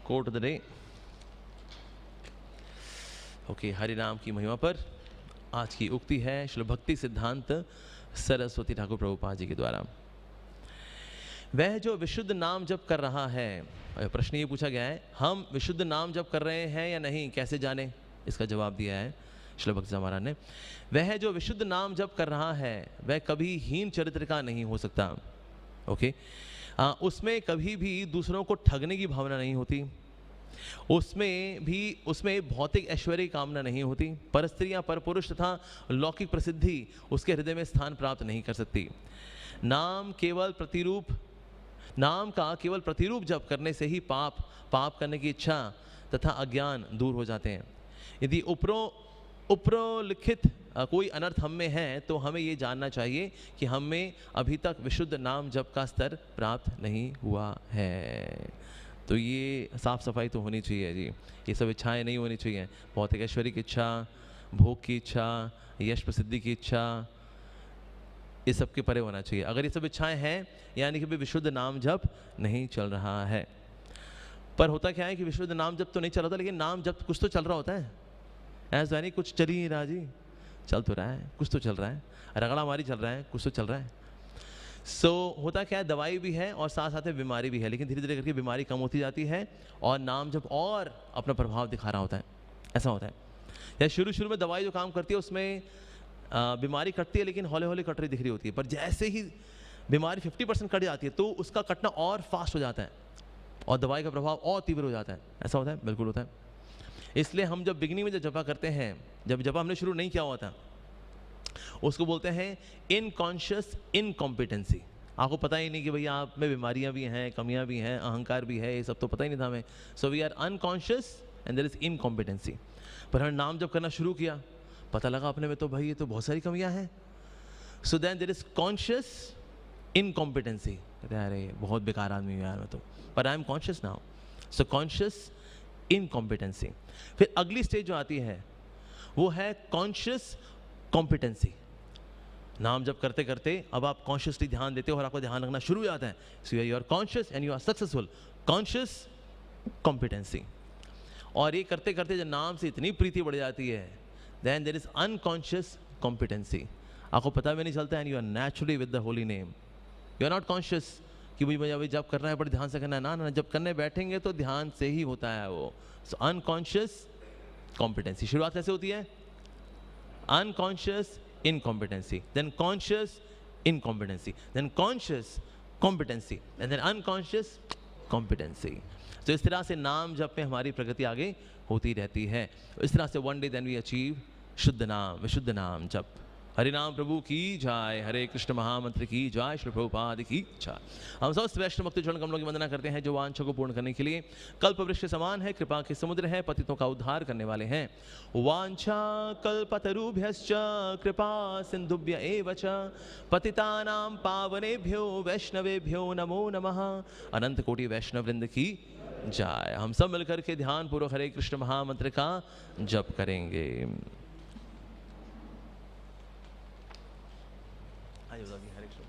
Coat of the day. Okay, Hari नाम की महिमा पर आज की उक्ति है श्री भक्ति सिद्धांत सरस्वती ठाकुर प्रभुपाद जी के द्वारा। वह जो विशुद्ध नाम जप कर रहा है, प्रश्न ये पूछा गया है, हम विशुद्ध नाम जप कर रहे हैं या नहीं, कैसे जाने? इसका जवाब दिया है श्री भक्ति महाराज ने। वह जो विशुद्ध नाम जप कर रहा है वह कभी हीन चरित्र का नहीं हो सकता। ओके, उसमें कभी भी दूसरों को ठगने की भावना नहीं होती, उसमें भौतिक ऐश्वर्य की कामना नहीं होती, पर स्त्री या पर पुरुष तथा लौकिक प्रसिद्धि उसके हृदय में स्थान प्राप्त नहीं कर सकती। नाम का केवल प्रतिरूप जप करने से ही पाप करने की इच्छा तथा अज्ञान दूर हो जाते हैं। यदि उपरोल्लिखित कोई अनर्थ हम में है तो हमें ये जानना चाहिए कि हमें अभी तक विशुद्ध नाम जप का स्तर प्राप्त नहीं हुआ है। तो ये साफ सफाई तो होनी चाहिए जी, ये सब इच्छाएं नहीं होनी चाहिए। भौतिक ऐश्वर्य की इच्छा, भोग की इच्छा, यश प्रसिद्धि की इच्छा, ये सब के परे होना चाहिए। अगर ये सब इच्छाएं हैं यानी कि भी विशुद्ध नाम जप नहीं चल रहा है। पर होता क्या है कि विशुद्ध नाम जप तो नहीं चल रहा था, लेकिन नाम जप कुछ तो चल रहा होता है। ऐसा यानी कुछ चल ही नहीं रहा जी, चल तो रहा है, कुछ तो चल रहा है, रगड़ा मारी चल रहा है, कुछ तो चल रहा है। होता क्या है, दवाई भी है और साथ साथ में बीमारी भी है, लेकिन धीरे धीरे करके बीमारी कम होती जाती है और नाम जब और अपना प्रभाव दिखा रहा होता है। ऐसा होता है या शुरू में दवाई जो काम करती है उसमें बीमारी कटती है, लेकिन हौले हौले कट रही दिख रही होती है, पर जैसे ही बीमारी 50% कट जाती है तो उसका कटना और फास्ट हो जाता है और दवाई का प्रभाव और तीव्र हो जाता है। ऐसा होता है, बिल्कुल होता है। इसलिए हम जब बिगनिंग में जब जपा करते हैं, जब जपा हमने शुरू नहीं किया हुआ था, उसको बोलते हैं इनकॉन्शियस इनकॉम्पिटेंसी। आपको पता ही नहीं कि भैया आप में बीमारियां भी हैं, कमियां भी हैं, अहंकार भी है, ये सब तो पता ही नहीं था हमें। So we are unconscious and there is incompetency. पर हमने नाम जब करना शुरू किया, पता लगा अपने में तो भाई ये तो बहुत सारी कमियां हैं। So then there is conscious incompetency. कहते हैं अरे बहुत बेकार आदमी हूँ यार मैं तो, पर I am conscious now. So conscious incompetency. फिर अगली स्टेज जो आती है वो है कॉन्शियस कॉम्पिटेंसी। नाम जब करते करते अब आप कॉन्शियसली ध्यान देते हो और आपको ध्यान रखना शुरू हो जाता है। So you are conscious and you are successful. Conscious competency. और ये करते करते जब नाम से इतनी प्रीति बढ़ जाती है, then there is unconscious competency. आपको पता भी नहीं चलता and you are naturally with the holy name. You are not conscious कि भैया अभी जब करना है बड़े ध्यान से करना है, ना, जब करने बैठेंगे तो ध्यान से ही होता है वो। So unconscious competency. शुरुआत कैसे होती है? Unconscious incompetency, then conscious incompetency, then conscious competency and then unconscious competency. तो इस तरह से नाम जप में हमारी प्रगति आगे होती रहती है। इस तरह से one day then we achieve शुद्ध नाम, विशुद्ध नाम जप। हरि नाम प्रभु की जय, हरे कृष्ण महामंत्र की जय, श्री प्रभुपाद की जय। हम समस्त वैष्णव भक्त चरण कमलों की वंदना करते हैं जो वांछा को पूर्ण करने के लिए कल्प वृक्ष समान है, कृपा के समुद्र है, पतितों का उद्धार करने वाले हैं। वांछा कल्पतरुभ्यश्च कृपा सिंधुभ्य एव च पतितानां पावनेभ्यो वैष्णवेभ्यो नमो नमः। अनंत कोटि वैष्णव वृंद की जय। हम सब मिलकर के ध्यान पूर्वक हरे कृष्ण महामंत्र का जप करेंगे। हरे कृष्ण।